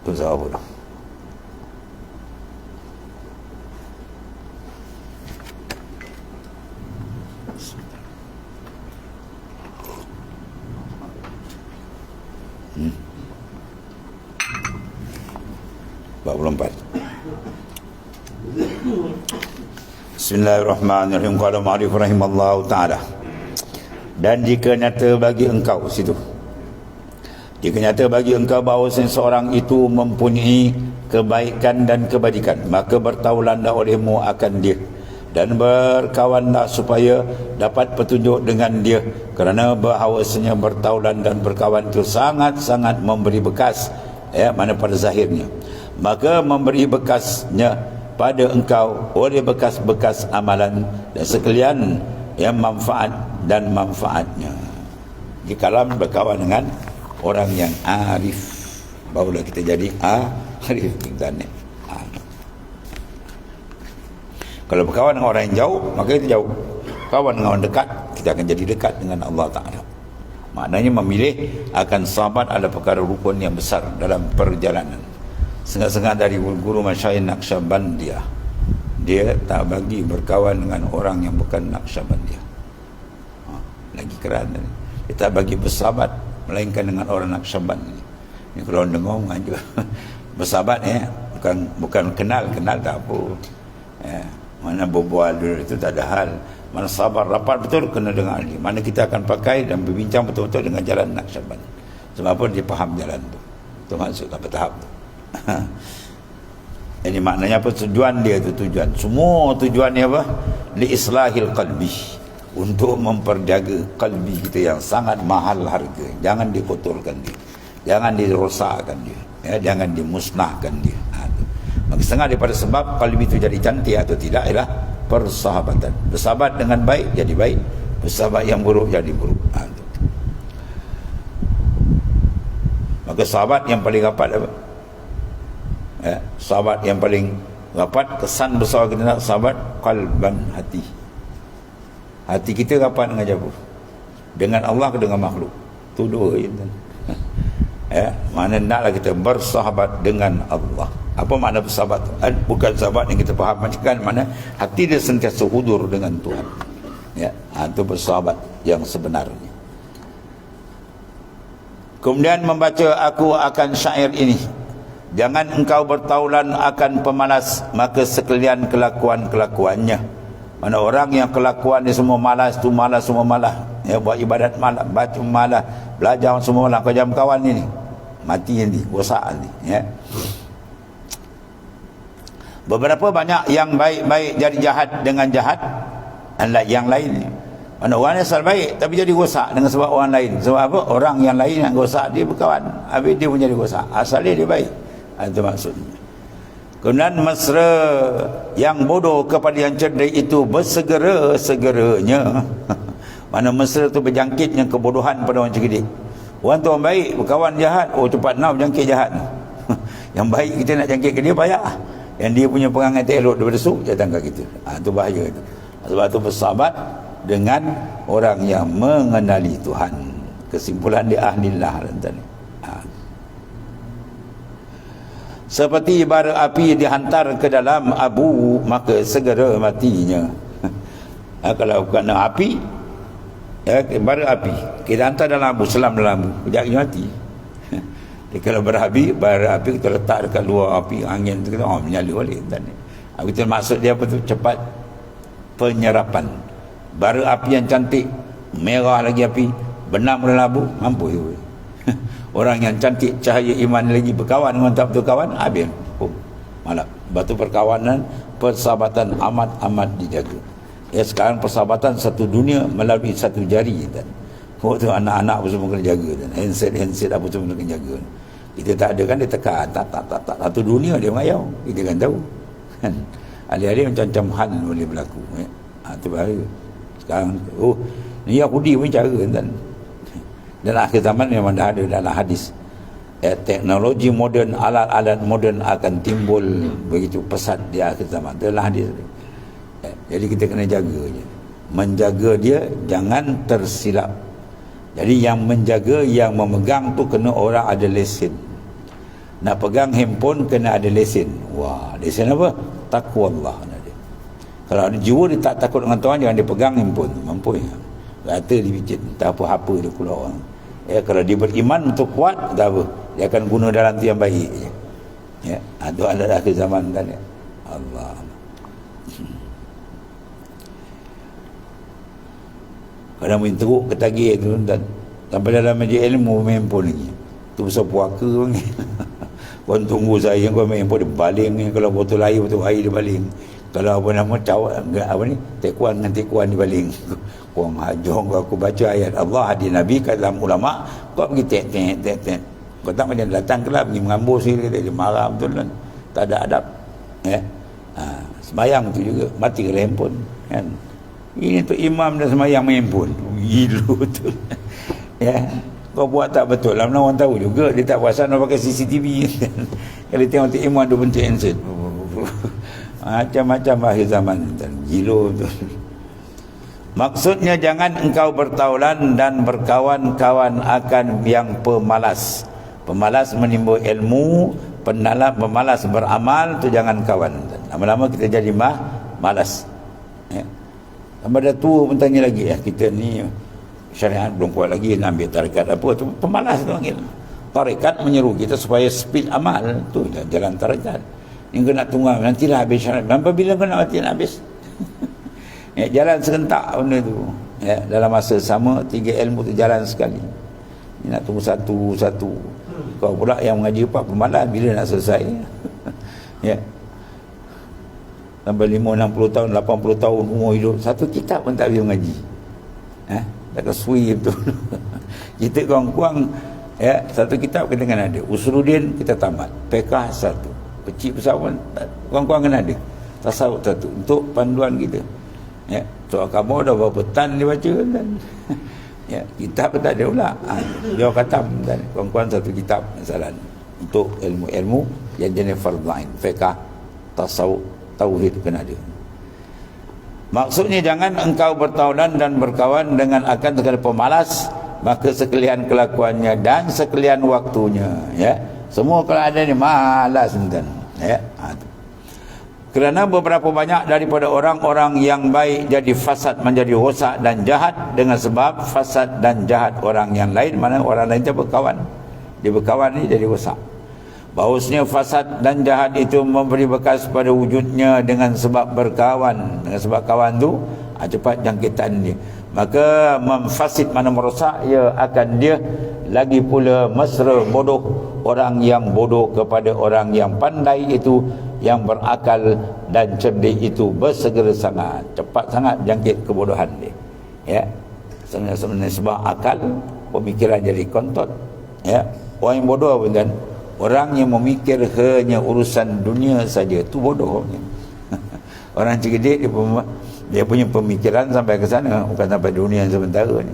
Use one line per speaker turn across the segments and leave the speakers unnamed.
Tuan apa tu? Bismillahirrahmanirrahim. Qala ma'rif rahimallahu ta'ala. Dan jika nyata bagi engkau situ, jika nyata bagi engkau bahawa seseorang itu mempunyai kebaikan dan kebajikan, maka bertaulanlah olehmu akan dia dan berkawanlah supaya dapat petunjuk dengan dia, kerana bahawasanya bertaulan dan berkawan itu sangat-sangat memberi bekas, mana pada zahirnya. Maka memberi bekasnya pada engkau oleh bekas-bekas amalan dan sekalian yang manfaat dan manfaatnya. Jikalau berkawan dengan orang yang arif, barulah kita jadi arif internet. Kalau berkawan dengan orang yang jauh, maka kita jauh. Kawan dengan orang dekat, kita akan jadi dekat dengan Allah Ta'ala. Maknanya memilih akan sahabat adalah perkara rukun yang besar dalam perjalanan. Setengah-setengah dari guru Masyayikh Naqsyabandiyah, dia tak bagi berkawan dengan orang yang bukan Naqsyabandiyah. Lagi keran dia tak bagi bersahabat melainkan dengan orang Naqsyaband. Ni kalau dengar mengajar bersahabat bukan kenal tak apa. Mana berbual dulu itu tak ada hal. Mana sabar rapat betul kena dengan ahli. Mana kita akan pakai dan berbincang betul-betul dengan jalan Naqsyaband. Sebab apa dia faham jalan tu. Itu maksud apa tahap tu. Ini maknanya apa tujuan dia tu, tujuan semua tujuannya apa? Li islahil qalbi, untuk memperjaga qalbi kita yang sangat mahal harga. Jangan dikotorkan dia, jangan dirosakkan dia, jangan dimusnahkan dia. Maka setengah daripada sebab qalbi itu jadi cantik atau tidak ialah persahabatan. Bersahabat dengan baik jadi baik, bersahabat yang buruk jadi buruk. Maka sahabat yang paling rapat apa? Sahabat yang paling rapat, kesan besar kita nak sahabat qalban, hati. Hati kita rapat dengan siapa? Dengan Allah ke dengan makhluk? Tu dua je. Mana naklah kita bersahabat dengan Allah. Apa makna bersahabat tu? Bukan sahabat yang kita faham macam mana hati dia sentiasa hudur dengan Tuhan. Itu bersahabat yang sebenarnya. Kemudian membaca aku akan syair ini. Jangan engkau bertaulan akan pemalas, maka sekalian kelakuan-kelakuannya. Mana orang yang kelakuan dia semua malas, tu malas, semua malas. Buat ibadat malas, baca malas, belajar semua malas. Kau jangan kawan ni, mati nanti, rosak nanti. Beberapa banyak yang baik-baik jadi jahat dengan jahat yang lain. Mana orang asal baik tapi jadi rosak dengan sebab orang lain. Sebab apa? Orang yang lain yang rosak dia berkawan, habis dia pun jadi rosak. Asalnya dia baik. Itu maksudnya. Kemudian mesra yang bodoh kepada yang cerdik itu bersegera-segeranya. Mana mesra tu berjangkitnya kebodohan pada orang cerdik. Orang tu orang baik berkawan jahat, cepat nak berjangkit jahat. Yang baik kita nak jangkit ke dia payah. Yang dia punya perangai tak elok daripada su, datang ke kita. Itu bahaya tu. Sebab tu bersahabat dengan orang yang mengenali Tuhan. Kesimpulan dia ahlillah tadi. Seperti bara api dihantar ke dalam abu, maka segera matinya. Kalau bukan api, bara api kita hantar dalam abu, selam dalam abu, kejap mati. Kalau bara api kita letak dekat luar api, angin tu kita menyala balik tadi. Itu maksud dia apa tu? Cepat penyerapan. Bara api yang cantik, merah lagi api, benam dalam abu, mampu tu. Orang yang cantik cahaya iman lagi berkawan dengan tak betul kawan, habis. Malah batu perkawanan, persahabatan amat-amat dijaga. Sekarang persahabatan satu dunia melalui satu jari dan waktu anak-anak pun semua kena jaga dan handset apa semua kena jaga. Kita tak ada kan, dia tekan tak satu dunia dia mengayau, kita kan tahu kan. Alih-alih macam-macam hal boleh berlaku. Itu bahaya. Sekarang ni Yahudi pun cara kan. Dan akhir zaman memang dah ada dalam hadis. Teknologi moden, alat-alat moden akan timbul begitu pesat di akhir zaman. Itulah hadis. Jadi kita kena jaga je. Menjaga dia jangan tersilap. Jadi yang menjaga, yang memegang tu kena orang ada lesen. Nak pegang handphone kena ada lesen. Wah, lesen apa? Takwa Allah. Kalau ada jiwa dia tak takut dengan Tuhan, jangan dia pegang handphone. Mampu ya. Kata dia bikin, tak apa-apa dia keluar. Ya, kalau dia beriman untuk kuat, tak apa. Dia akan guna dalam tu yang baik. Ya, itu adalah akhir zaman kan ya. Allah. Kadang main teruk ketagih tu dan sampai dalam majlis ilmu main handphone lagi. Tu pasal puaka panggil. Kau tunggu saya, kau main handphone dia baling ni. Kalau botol air dia baling. Kalau apa nama apa ni, tekuan dengan tekuan dia baling. Kau hajong aku baca ayat Allah hadis Nabi kat dalam ulama, kau pergi tek. Kau tak macam datang kelab pergi mengambus dia marah betul kan. Tak ada adab. Ya. Sembayang tu juga mati ke handphone kan. Ini tu imam dah sembahyang main handphone. Gila tu. Ya. Kau buat tak betul. Lama orang tahu juga dia tak puasa nak pakai CCTV. Kalau tengok tu imam ada bentuk handset. Macam-macam akhir zaman. Gila tu. Maksudnya jangan engkau bertaulan dan berkawan-kawan akan yang pemalas. Pemalas menimba ilmu, pemalas beramal tu jangan kawan. Lama-lama kita jadi malas. Ya. Tambah dah tua pun tanya lagi kita ni syariat belum kuat lagi nak ambil tarikat apa tu, pemalas tu panggil. Tarikat menyeru kita supaya speed amal tu jalan tarikat. Yang nak tunggu nantilah habis syariat. Sampai bila kau nak mati nak habis? Ya, jalan serentak benda tu. Ya, dalam masa sama 3 ilmu tu jalan sekali. Ni nak tunggu satu. Kau pula yang mengaji apa pemalas bila nak selesai. Ya. Sampai 50, 60 tahun, 80 tahun umur hidup, satu kitab pun tak boleh mengaji. Tak kesui betul. Kita kurang-kurang ya, satu kitab kita kena ada. Usuluddin kita tamat. Fiqh satu. Kecil besar pun kurang-kurang kena ada. Tasawuf satu untuk panduan kita. Ya, soal kamu dah berapa tan dibaca kan. Ya, kitab pun tak ada pula. Dia khatam dan kurang-kurang satu kitab masalah untuk ilmu-ilmu yang jenis fardhu ain, fiqh, tasawuf, tauhid kena ada. Maksudnya jangan engkau bertaulan dan berkawan dengan akan segala pemalas, maka sekalian kelakuannya dan sekalian waktunya. Ya, semua kalau ada ni malas enten. Ya, kerana beberapa banyak daripada orang-orang yang baik jadi fasad menjadi rosak dan jahat dengan sebab fasad dan jahat orang yang lain. Mana orang lain dia berkawan. Dia berkawan ni jadi rosak. Bahawasanya fasad dan jahat itu memberi bekas pada wujudnya dengan sebab berkawan. Dengan sebab kawan tu cepat jangkitan dia. Maka memfasid mana merosak, ia akan dia lagi pula mesra bodoh. Orang yang bodoh kepada orang yang pandai itu, yang berakal dan cerdik itu bersegera sangat, cepat sangat jangkit kebodohan dia. Ya, sebenarnya sebab akal pemikiran jadi kontot. Ya, orang yang bodoh apa kan? Orang yang memikir hanya urusan dunia saja tu bodoh. Orang cerdik dia punya pemikiran sampai ke sana, bukan sampai dunia sementara ni.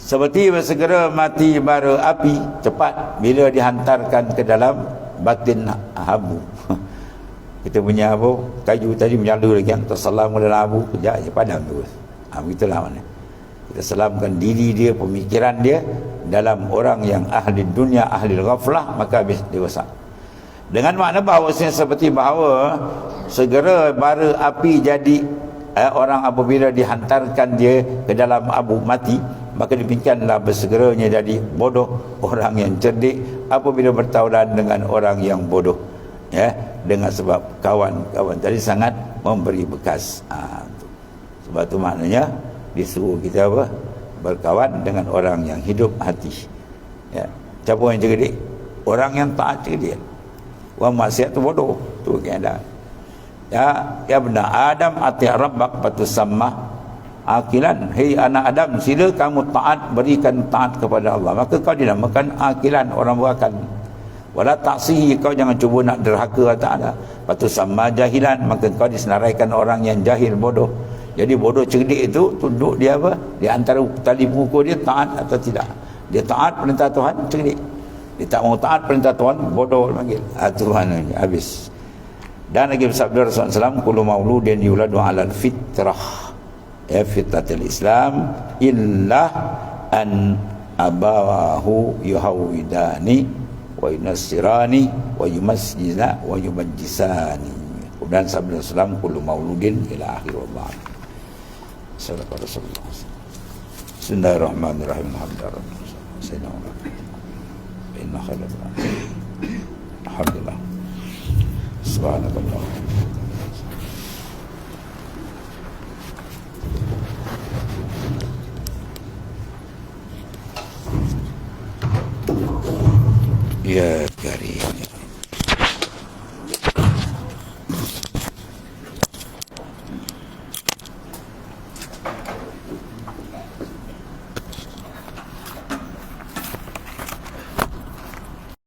Seperti bersegera mati bara api cepat bila dihantarkan ke dalam batin abu. Kita punya apa, kayu tadi menyala lagi, yang terselam ke dalam abu, kejap je padam terus. Begitulah mana kita selamkan diri dia, pemikiran dia dalam orang yang ahli dunia, ahli ghaflah, maka habis dia rosak. Dengan makna bahawasanya seperti bahawa segera bara api jadi orang apabila dihantarkan dia ke dalam abu mati, maka demikianlah bersegeranya jadi bodoh orang yang cerdik apabila bertaulan dengan orang yang bodoh. Ya, dengan sebab kawan-kawan tadi sangat memberi bekas. Sebab tu maknanya disuruh kita apa? Berkawan dengan orang yang hidup hati. Ya, siapa yang cerdik? Orang yang taat cerdik. Orang maksiat tu bodoh. Tu keadaan. Ya benar. Adam ati rabbak patusammah akilan. Hei anak Adam, sila kamu taat, berikan taat kepada Allah, maka kau dinamakan akilan, orang berakal. Wala taksihi, kau jangan cuba nak derhaka tak ada. Patusammah jahilan, maka kau disenaraikan orang yang jahil, bodoh. Jadi bodoh cerdik itu tunduk dia apa? Di antara tali pengukur dia taat atau tidak. Dia taat perintah Tuhan, cerdik. Dia tak mau taat perintah Tuhan, bodoh panggil. Tuhan ini habis. Dan lagi bersabda Rasulullah SAW, kullu mauludin yuladu alal fitrah, ya, fitratul Islam, illa an abawahu yuhawidani wa yunassirani wa yumasjida wa yumajjisani. Kemudian sabda Rasulullah kullu mauludin ila akhir wa ba'd. Sallallahu alaihi wasallam. Bismillahirrahmanirrahim. Alhamdulillah. Inna khairal alhamdulillah. Subhanallah. Ya